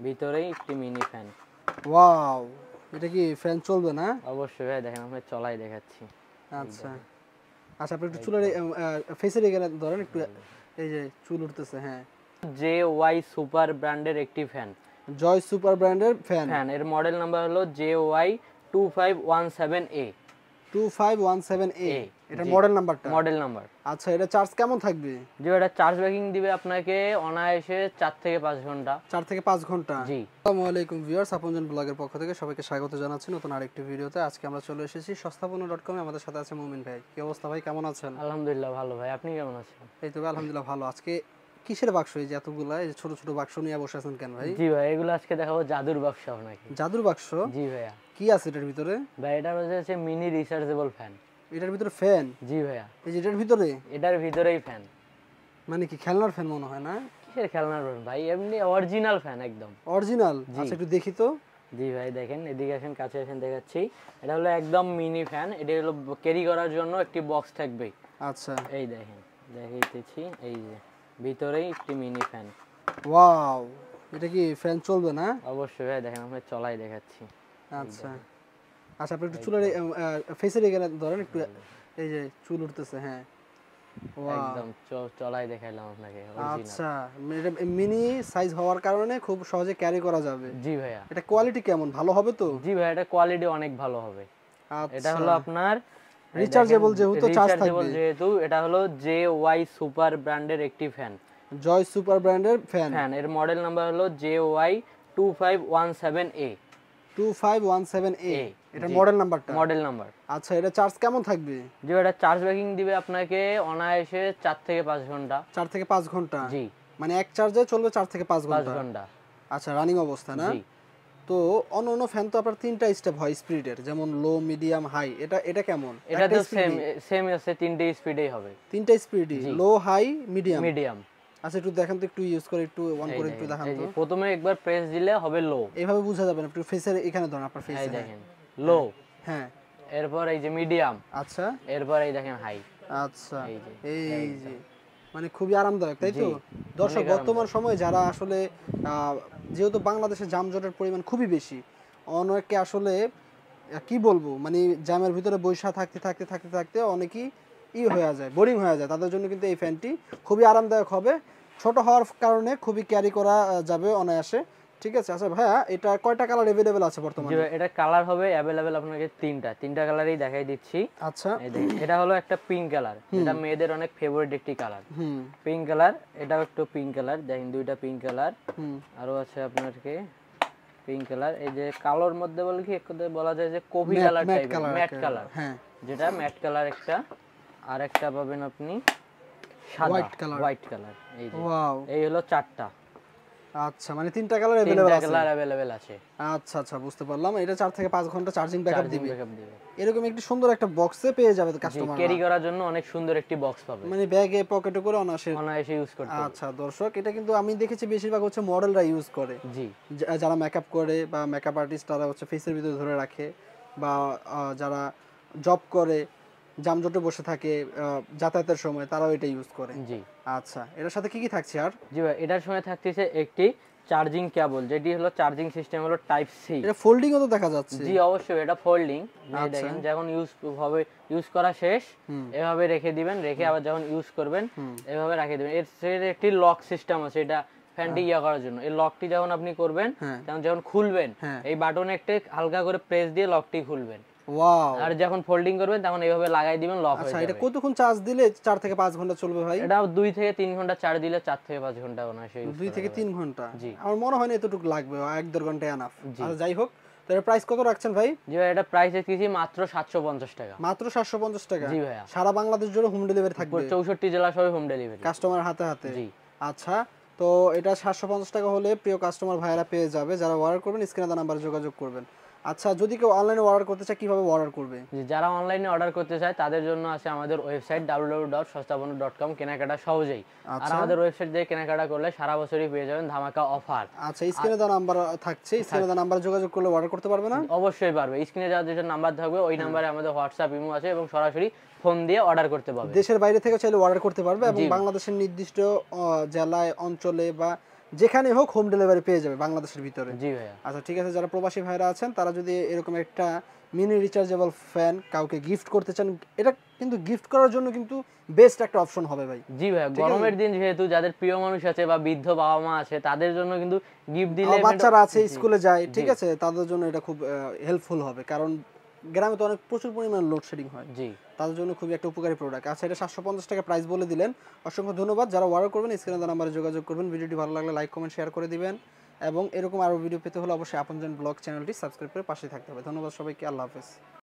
ভিতরেই একটি mini fan. Wow, এটা কি ফ্যান চলবে না? অবশ্যই ভাই, দেখেন আমি চলাই দেখাচ্ছি। আচ্ছা আচ্ছা, আপনি একটু চুলের ফেসের এখানে ধরেন একটু, এই যে চুল উঠতেছে। হ্যাঁ, JY সুপার ব্র্যান্ডের একটি ফ্যান। জয় সুপার ব্র্যান্ডের ফ্যান। এর মডেল নাম্বার হলো JY 2517A। 2517A এটা মডেল নাম্বারটা? Model number. আচ্ছা, এটা চার্জ কেমন থাকবে? যে এটা চার্জ ব্যাকিং দিবে আপনাকে অনায়াসে 4 থেকে 5 ঘন্টা। 4 থেকে 5 ঘন্টা। জি। আসসালামু আলাইকুম ভিউয়ার্স, আপনজন ব্লগের পক্ষ থেকে সবাইকে স্বাগত জানাচ্ছি নতুন আরেকটি ভিডিওতে। আজকে আমরা চলে এসেছি সস্তাপণ্য.com এ। আমাদের সাথে আছে মুমিন ভাই। কি অবস্থা ভাই, কেমন আছেন? আলহামদুলিল্লাহ ভালো ভাই, আপনি কেমন আছেন? এই তো আলহামদুলিল্লাহ ভালো। আজকে কিসের বাক্স, এই যে এতগুলা এই যে ছোট ছোট বাক্স নিয়ে বসে আছেন কেন ভাই? জি ভাই, এগুলো আজকে দেখাবো জাদুর বাক্স আপনাকে। জাদুর বাক্স? জি ভাইয়া। কি আছে এটার ভিতরে? ভাই এটা হচ্ছে মিনি রিচার্জেবল ফ্যান। এটার ভিতরে ফ্যান? জি ভাইয়া। এই যে এটার ভিতরে? এটার ভিতরেই ফ্যান। মানে কি খেলনার ফ্যান মনে হয় না? কিসের খেলনার ফ্যান ভাই, এমনি অরিজিনাল ফ্যান একদম অরিজিনাল? আচ্ছা একটু দেখি তো। জি ভাই দেখেন, এদিকে আসেন, কাছে আসেন, দেখাচ্ছি। এটা হলো একদম মিনি ফ্যান। এটা হলো ক্যারি করার জন্য একটি বক্স থাকবে। আচ্ছা, এই দেখেন, দেখাইতেছি, এই যে ভিতরেই একটি মিনি ফ্যান। ওয়াও, এটা কি ফ্যান চলবে না? অবশ্যই ভাই, দেখেন আমি চলাই দেখাচ্ছি। আচ্ছা আচ্ছা, আপনি একটু চুলের ফেসের এখানে ধরেন একটু, এই যে চুল উঠতেছে। হ্যাঁ, একদম চলাই দেখাইলাম আপনাকে। আচ্ছা, এটা মিনি সাইজ হওয়ার কারণে খুব সহজে ক্যারি করা যাবে। জি ভাইয়া। এটা কোয়ালিটি কেমন, ভালো হবে তো? জি ভাই, এটা কোয়ালিটি অনেক ভালো হবে। এটা হলো আপনার রিচার্জেবল, যেহেতু চার্জ থাকবে। যেহেতু এটা হলো JY সুপার ব্র্যান্ডের একটি ফ্যান। জয় সুপার ব্র্যান্ডের ফ্যান। এর মডেল নাম্বার হলো JY 2517A। 2517A এটা মডেল নাম্বারটা? Model number. আচ্ছা, এটা চার্জ কেমন থাকবে? যে এটা চার্জ ব্যাকিং দিবে আপনাকে অনায়াসে 4 থেকে 5 ঘন্টা। 4 থেকে 5 ঘন্টা? জি। মানে এক চার্জে চলবে 4 থেকে 5 5 ঘন্টা? ঘন্টা। আচ্ছা, রানিং অবস্থা না? জি। তো অন্য ফ্যান তো আপনার 3টা স্টেপ হয় স্পিডের, যেমন লো, মিডিয়াম, হাই। এটা কেমন? এটা তো সেম আছে, 3টে স্পিডেই হবে। 3টা স্পিডই, লো, হাই, মিডিয়াম? মিডিয়াম। আচ্ছা, একটু দেখেন তো, একটু ইউজ করে একটু অন করে একটু দেখান তো। প্রথমে একবার প্রেস দিলে হবে লো। এইভাবে বোঝা যাবে না, একটু ফেসের এখানে ধরুন, আপনার ফেসে। এই দেখেন লো। হ্যাঁ। এরপর এই যে মিডিয়াম। আচ্ছা। এরপর এই দেখেন হাই। আচ্ছা, এই যে মানে খুবই আরামদায়ক, তাই তো? দর্শক, বর্তমান সময়ে যারা আসলে যেহেতু বাংলাদেশে যানজটের পরিমাণ খুবই বেশি, অনেকে আসলে কি বলবো, মানে জ্যামের ভিতরে বৈশা থাকতে থাকতে থাকতে থাকতে অনেকেই হয়ে যায়, বোরিং হয়ে যায়। তাদের জন্য কিন্তু এই ফ্যানটি খুবই আরামদায়ক হবে। ছোট হওয়ার কারণে খুবই ক্যারি করা যাবে অনায়াসে। ঠিক আছে। আচ্ছা ভাইয়া, এটা কয়টা কালার अवेलेबल আছে বর্তমানে? এটা কালার হবে अवेलेबल আপনাকে তিনটা কালারই দেখাই দিচ্ছি। আচ্ছা, এই দেখেন, এটা হলো একটা পিঙ্ক কালার, এটা মেয়েদের অনেক ফেভারিট একটি কালার। পিঙ্ক কালার, এটাও একটু পিঙ্ক কালার, দেখেন দুইটা পিঙ্ক কালার। আরো আছে আপনাকে পিঙ্ক কালার। এই যে কালোর মধ্যে বলে কি একটু বলা যায় যে কফি কালার টাইপের, ম্যাট কালার। হ্যাঁ, যেটা ম্যাট কালার একটা। আর একটা পাবেন আপনি সাদা, হোয়াইট কালার। এই যে এই হলো চারটা। আচ্ছা, মানে 3টা কালার अवेलेबल আছে? কালার अवेलेबल আছে। আচ্ছা আচ্ছা, বুঝতে পারলাম। এটা 4 থেকে 5 ঘন্টা চার্জিং ব্যাকআপ দিবে। এরকম একটি সুন্দর একটা বক্সে পেয়ে যাবে কাস্টমার। ক্যারি করার জন্য অনেক সুন্দর একটি বক্স পাবে, মানে ব্যাগে পকেটে করে অনায়াসে ইউজ করতে। আচ্ছা দর্শক, এটা কিন্তু আমি দেখেছি বেশিরভাগ হচ্ছে মডেলরা ইউজ করে। জি। যারা মেকআপ করে বা মেকআপ আর্টিস্ট, তারা হচ্ছে ফেসের ভিতরে ধরে রাখে, বা যারা জব করে, জামজটে বসে থাকে যাতায়াতের সময়, তারাও এটা ইউজ করে। জি। আচ্ছা, এটার সাথে কি কি থাকছে আর? জি ভাই, এটার সময় থাকতেছে একটি চার্জিং কেবল, যেটি হলো চার্জিং সিস্টেম হলো টাইপ সি। এটা ফোল্ডিং ও তো দেখা যাচ্ছে। জি অবশ্যই, এটা ফোল্ডিং। দেখেন, যখন ইউজ করা শেষ এভাবে রেখে দিবেন, রেখে আবার যখন ইউজ করবেন এভাবে রেখে দিবেন। এর একটি লক সিস্টেম আছে, এটা ফ্যানটি করার জন্য। এই লকটি যখন আপনি করবেন, তখন যখন খুলবেন এই বাটনে একটা হালকা করে প্রেস দিয়ে লকটি খুলবেন। ওয়াও। আর যখন ফোল্ডিং করবেন তখন এইভাবে লাগাই দিবেন, লক হয়ে যাবে। আচ্ছা, এটা কতক্ষণ চার্জ দিলে 4 থেকে 5 ঘন্টা চলবে ভাই? এটা 2 থেকে 3 ঘন্টা চার্জ দিলে 4 থেকে 5 ঘন্টা অনায়াসে ইউজ 2 থেকে 3 ঘন্টা? জি। আমার মনে হয় না এতটুকু লাগবে, 1-1.5 ঘন্টা এনাফ। আর যাই হোক, তো এর প্রাইস কত রাখছেন ভাই? জি ভাই, এটা প্রাইস দিয়েছি মাত্র 750 টাকা। মাত্র 750 টাকা? জি ভাইয়া। সারা বাংলাদেশ জুড়ে হোম ডেলিভারি থাকবে? 64 জেলা সব হোম ডেলিভারি, কাস্টমার হাতে হাতে? জি। আচ্ছা, তো এটা 750 টাকা হলে প্রিয় কাস্টমার ভাইরা পেয়ে যাবে। যারা অর্ডার করবেন স্ক্রিনে দেওয়া নাম্বারে যোগাযোগ করবেন। আচ্ছা, যদি কেউ অনলাইনে অর্ডার করতে চায় কিভাবে অর্ডার করবে? যারা অনলাইনে অর্ডার করতে চায় তাদের জন্য আছে আমাদের ওয়েবসাইট www.সস্তাপণ্য.com, কেনাকাটা সহজেই। আর আমাদের ওয়েবসাইট দিয়ে কেনাকাটা করলে সারা বছরই পেয়ে যাবেন ধামাকা অফার। আচ্ছা, স্ক্রিনে দেওয়া নাম্বার থাকছে, স্ক্রিনে দেওয়া নাম্বারে যোগাযোগ করলে অর্ডার করতে পারবে না? অবশ্যই পারবে। স্ক্রিনে যাওয়ার যে নাম্বার থাকবে ওই নাম্বারে আমাদের হোয়াটসঅ্যাপ, ইমো আছে, এবং সরাসরি ফোন দিয়ে অর্ডার করতে পারবে। দেশের বাইরে থেকে চাইলে অর্ডার করতে পারবে, এবং বাংলাদেশের নির্দিষ্ট জেলায়, অঞ্চলে বা যেখানে হোক হোম ডেলিভারি পেয়ে যাবে বাংলাদেশের ভিতরে। জি ভাইয়া। আচ্ছা ঠিক আছে, যারা প্রবাসী ভাইরা আছেন তারা যদি এরকম একটা মিনি রিচার্জেবল ফ্যান কাউকে গিফট করতে চান, এটা কিন্তু গিফট করার জন্য কিন্তু বেস্ট একটা অপশন হবে ভাই। জি ভাইয়া, গরমের দিন যেহেতু যাদের প্রিয় মানুষ আছে বা বৃদ্ধ বাবা মা আছে তাদের জন্য কিন্তু গিফট দিলে বাচ্চারা আছে স্কুলে যায়, ঠিক আছে, তাদের জন্য এটা খুব হেল্পফুল হবে, কারণ গ্রামে তো অনেক প্রচুর পরিমাণ লোডশেডিং হয়, জি তাদের জন্য খুবই একটা উপকারী প্রোডাক্ট। আচ্ছা, এটা 750 টাকা প্রাইস বলে দিলেন, অসংখ্য ধন্যবাদ। যারা অর্ডার করবেন স্ক্রিনে দেওয়া নাম্বারে যোগাযোগ করবেন। ভিডিওটি ভালো লাগলে লাইক কমেন্ট শেয়ার করে দিবেন, এবং এরকম আরো ভিডিও পেতে হলে অবশ্যই আপনজন ব্লগ চ্যানেলটি সাবস্ক্রাইব করে পাশে থাকতে হবে। ধন্যবাদ সবাইকে, আল্লাহ হাফেজ।